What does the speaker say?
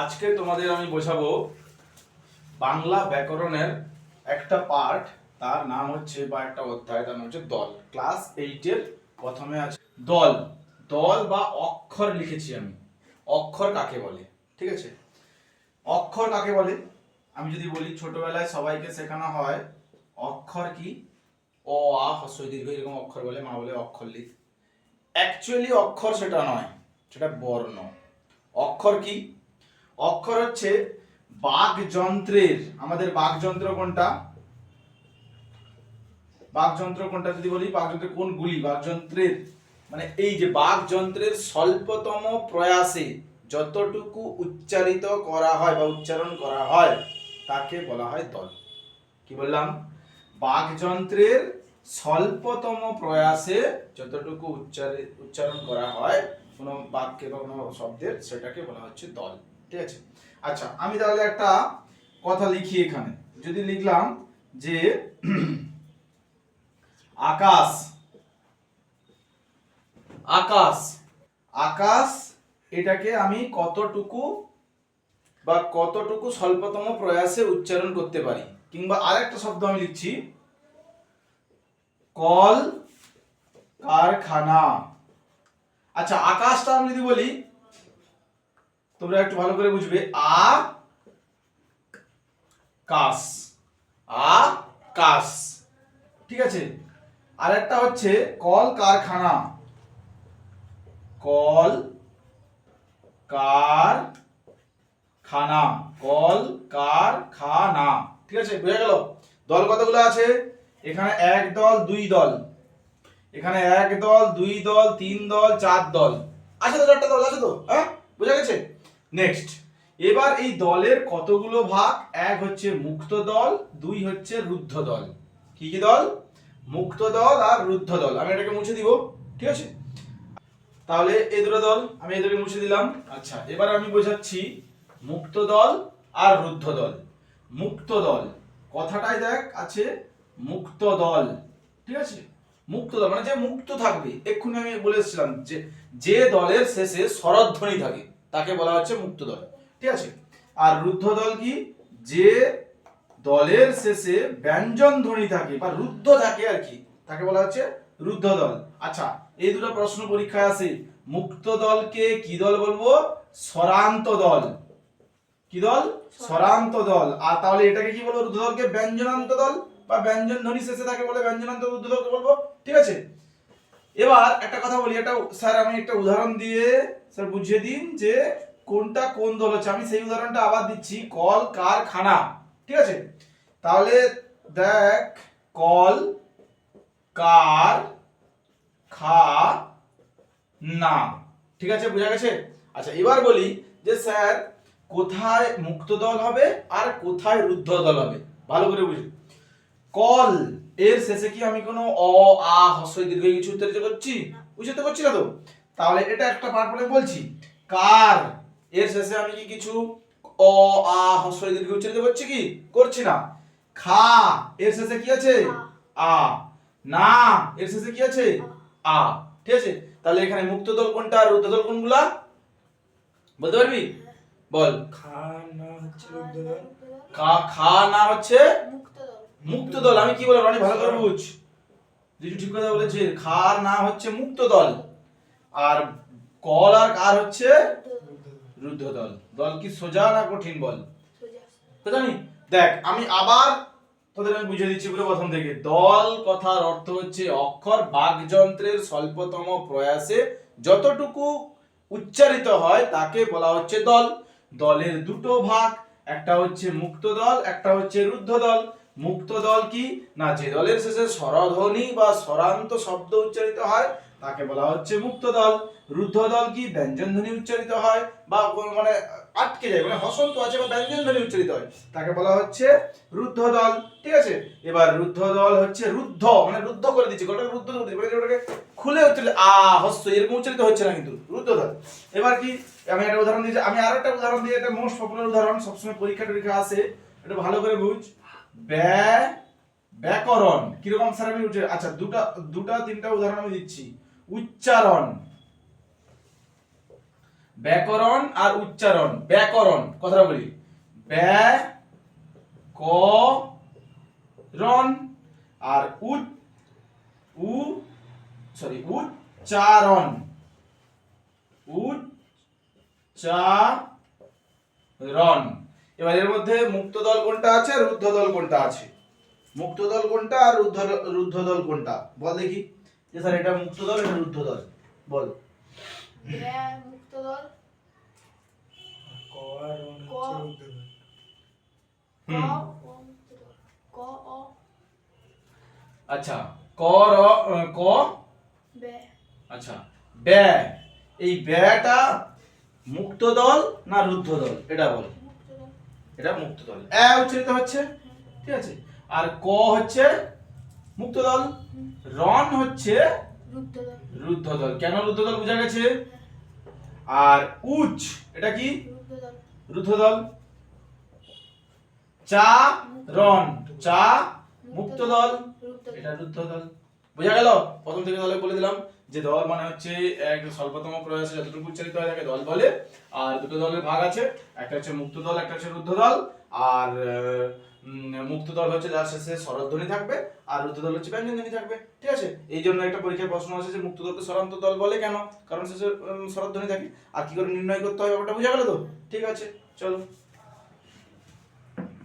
আজকে তোমাদের আমি বোঝাবো বাংলা ব্যাকরণের একটা পার্ট, তার নাম হচ্ছে বা একটা অধ্যায়, তার নাম হচ্ছে দল। ক্লাস 8 এর প্রথমে আছে দল। দল বা অক্ষর লিখেছি আমি। অক্ষর কাকে বলে? ঠিক আছে, অক্ষর কাকে বলে আমি যদি বলি, ছোটবেলায় সবাইকে শেখানো হয় অক্ষর কি, অ আ হ্রস্ব ই দীর্ঘ এরকম অক্ষর বলে, মা বলে অক্ষর লিখ। অ্যাকচুয়ালি অক্ষর সেটা নয়, সেটা বর্ণ। অক্ষর কি? অক্ষর হচ্ছে বাকযন্ত্রের, আমাদের বাকযন্ত্র কোনটা? বাকযন্ত্র কোনটা যদি বলি, বাকযন্ত্রের কোনগুলি? বাকযন্ত্রের মানে এই যে বাকযন্ত্রের স্বল্পতম প্রয়াসে যতটুকু উচ্চারিত করা হয় বা উচ্চারণ করা হয় তাকে বলা হয় দল। কি বললাম? বাকযন্ত্রের স্বল্পতম প্রয়াসে যতটুকু উচ্চারণ করা হয় কোনো বাক্যে বা কোনো শব্দের, সেটাকে বলা হচ্ছে দল। ঠিক আছে, আচ্ছা আমি তাহলে একটা কথা লিখি এখানে। যদি লিখলাম যে আকাশ, আকাশ, আকাশ, এটাকে আমি কতটুকু বা কতটুকু স্বল্পতম প্রয়াসে উচ্চারণ করতে পারি? কিংবা আরেকটা শব্দ আমি লিখছি, কল কারখানা। আচ্ছা আকাশটা আমি যদি বলি, তোমরা একটু ভালো করে বুঝবে, আকাশ, আকাশ। ঠিক আছে, আর একটা হচ্ছে কল কারখানা, কল কারখানা, কল কারখানা। ঠিক আছে, বুঝে গেল? দল কতগুলো আছে? এখানে এক দল, দুই দল, এখানে এক দল, দুই দল, তিন দল, চার দল আছে তো, চারটা দল আছে তো, হ্যাঁ বুঝা গেছে? নেক্সট, এবার এই দলের কতগুলো ভাগ? এক হচ্ছে মুক্ত দল, দুই হচ্ছে রুদ্ধ দল। কি কি দল? মুক্ত দল আর রুদ্ধ দল। আমি এটাকে মুছে দিব, ঠিক আছে? তাহলে এই দুটো দল আমি এদেরকে মুছে দিলাম। আচ্ছা এবার আমি বোঝাচ্ছি মুক্ত দল আর রুদ্ধ দল। মুক্ত দল কথাটাই দেখ আছে মুক্ত দল, ঠিক আছে? মুক্ত দল মানে যে মুক্ত থাকবে। এক্ষুনি আমি বলে এসেছিলাম যে যে দলের শেষে স্বরধ্বনি থাকে তাকে বলা হচ্ছে মুক্ত দল, ঠিক আছে? আর রুদ্ধ দল কি? যে দলের শেষে ব্যঞ্জন ধ্বনি থাকে বা রুদ্ধ থাকে আর কি, তাকে বলা হচ্ছে রুদ্ধ দল। আচ্ছা এই দুটো প্রশ্ন পরীক্ষায় আসে। মুক্ত দলকে কি দল বলবো? স্বরান্ত দল। কি দল? স্বরান্ত দল। আর তাহলে এটাকে কি বলবো? রুদ্ধ দলকে ব্যঞ্জনান্ত দল বা ব্যঞ্জন ধ্বনি শেষে থাকে বলে ব্যঞ্জনান্ত রুদ্ধ দলকে বলবো, ঠিক আছে? এবার একটা কথা বলি, এটা স্যার আমি একটা উদাহরণ দিয়ে স্যার বুঝিয়ে দিন যে কোনটা কোন দল হচ্ছে। আমি সেই উদাহরণটা আবার দিচ্ছি, কল কারখানা, ঠিক আছে? তাহলে দেখ, কল কার খা না, ঠিক আছে, বোঝা গেছে? আচ্ছা এবার বলি যে স্যার কোথায় মুক্ত দল হবে আর কোথায় রুদ্ধ দল হবে, ভালো করে বুঝি। কল এর শেষে কি আমি কোনো অ আ হ্রস্ব ই দীর্ঘ ই কিছু উচ্চারিত করছি? উচ্চারিত করছি না তো। তাহলে এটা একটা পার্ট বলে বলছি। কার এর শেষে আমি কি কিছু অ আ হ্রস্ব ই দীর্ঘ উচ্চারিত করছি কি? করছি না। খা এর শেষে কি আছে? আ। না এর শেষে কি আছে? আ। ঠিক আছে, তাহলে এখানে মুক্ত দল কোনটা আর রুদ্ধ দল কোনগুলা বলতে পারবি? বল। খা না হচ্ছে রুদ্ধ দল, খা না হচ্ছে মুক্ত দল। আমি কি বললাম রানী, ভালো করে বুঝ। যেটু ঠিক কথা বলেছে, খার না হচ্ছে মুক্ত দল, আর কল আর কার হচ্ছে রুদ্ধ দল। দল কি সোজা না কঠিন বল? সোজা নি। দেখ আমি আবার তোদের আমি বুঝিয়ে দিচ্ছি পুরো প্রথম থেকে। দল কথার অর্থ হচ্ছে অক্ষর বাকযন্ত্রের স্বল্পতম প্রয়াসে যতটুকু উচ্চারিত হয় তাকে বলা হচ্ছে দল। দলের দুটো ভাগ, একটা হচ্ছে মুক্ত দল, একটা হচ্ছে রুদ্ধ দল। মুক্ত দল কি না, যে দলের শেষে স্বরধ্বনি বা স্বরান্ত শব্দ উচ্চারিত হয় তাকে বলা হচ্ছে মুক্ত দল। রুদ্ধ দল কি, ব্যঞ্জন ধ্বনি উচ্চারিত হয় বা মানে আটকে যায়, মানে হসন্ত আছে বা ব্যঞ্জন ধ্বনি উচ্চারিত হয়, তাকে বলা হচ্ছে রুদ্ধ দল, ঠিক আছে? এবার রুদ্ধ দল হচ্ছে রুদ্ধ মানে রুদ্ধ করে দিচ্ছে, গোটা রুদ্ধ করে দিচ্ছে, মানে ওটাকে খুলে উচ্চারিত আ হস্য এরকম উচ্চারিত হচ্ছে না, কিন্তু রুদ্ধ দল। এবার কি, আমি একটা উদাহরণ দিয়েছি, আমি আরো একটা উদাহরণ দিয়ে, এটা মোস্ট পপুলার উদাহরণ, সবসময় পরীক্ষা টরীক্ষা আসে, এটা ভালো করে বুঝ। ব্যাকরণ কিরকম স্যার আমি উঠে, আচ্ছা দুটা তিনটা উদাহরণ আমি দিচ্ছি। উচ্চারণ, ব্যাকরণ আর উচ্চারণ, ব্যাকরণ কথাটা বলি, ব্যাকরণ আর উচ্চারণ, উচ্চারণ। এবার এর মধ্যে মুক্ত দল কোনটা আছে আর রুদ্ধ দল কোনটা আছে? মুক্ত দল কোনটা আর রুদ্ধ দল কোনটা বল দেখি। যে স্যার এটা মুক্ত দল, এটা রুদ্ধ দল, বল। মুক্ত দল, ক আর রন ক। হচ্ছে রুদ্ধ দল। ক হুম। ও মুক্ত দল, ক অ আচ্ছা, ক র ক, বে আচ্ছা ব্যা, এই ব্যটা মুক্ত দল না রুদ্ধ দল এটা বল। মুক্ত দল, এটা মুক্ত দল, উচ্চারিত হচ্ছে, ঠিক আছে। আর ক হচ্ছে মুক্ত দল, রন হচ্ছে রুদ্ধ দল, রুদ্ধ দল। কেন রুদ্ধ দল বোঝা গেছে। আর উচ এটা কি? রুদ্ধ দল, রুদ্ধ দল। চা রন, চা মুক্ত দল, রুদ্ধ দল। এটা রুদ্ধ দল। বোঝা গেল? প্রথম থেকে দলে বলে দিলাম যে দল মানে হচ্ছে এক স্বল্পতম প্রয়াসে যতটুকু উচ্চারিত হয় তাকে দল বলে। আর দুটো দলের ভাগ আছে, একটা হচ্ছে মুক্ত দল, একটা হচ্ছে রুদ্ধ দল। আর মুক্ত দল হচ্ছে যার শেষে স্বরধ্বনি থাকবে, আর রুদ্ধ দল হচ্ছে ব্যঞ্জনধ্বনি থাকবে, ঠিক আছে। এই জন্য একটা পরীক্ষায় প্রশ্ন আছে যে মুক্ত দলকে স্বরান্ত দল বলে কেন, কারণ শেষে স্বরধ্বনি থাকে। আর কি করে নির্ণয় করতে হয় ব্যাপারটা বোঝা গেল তো? ঠিক আছে, চলো।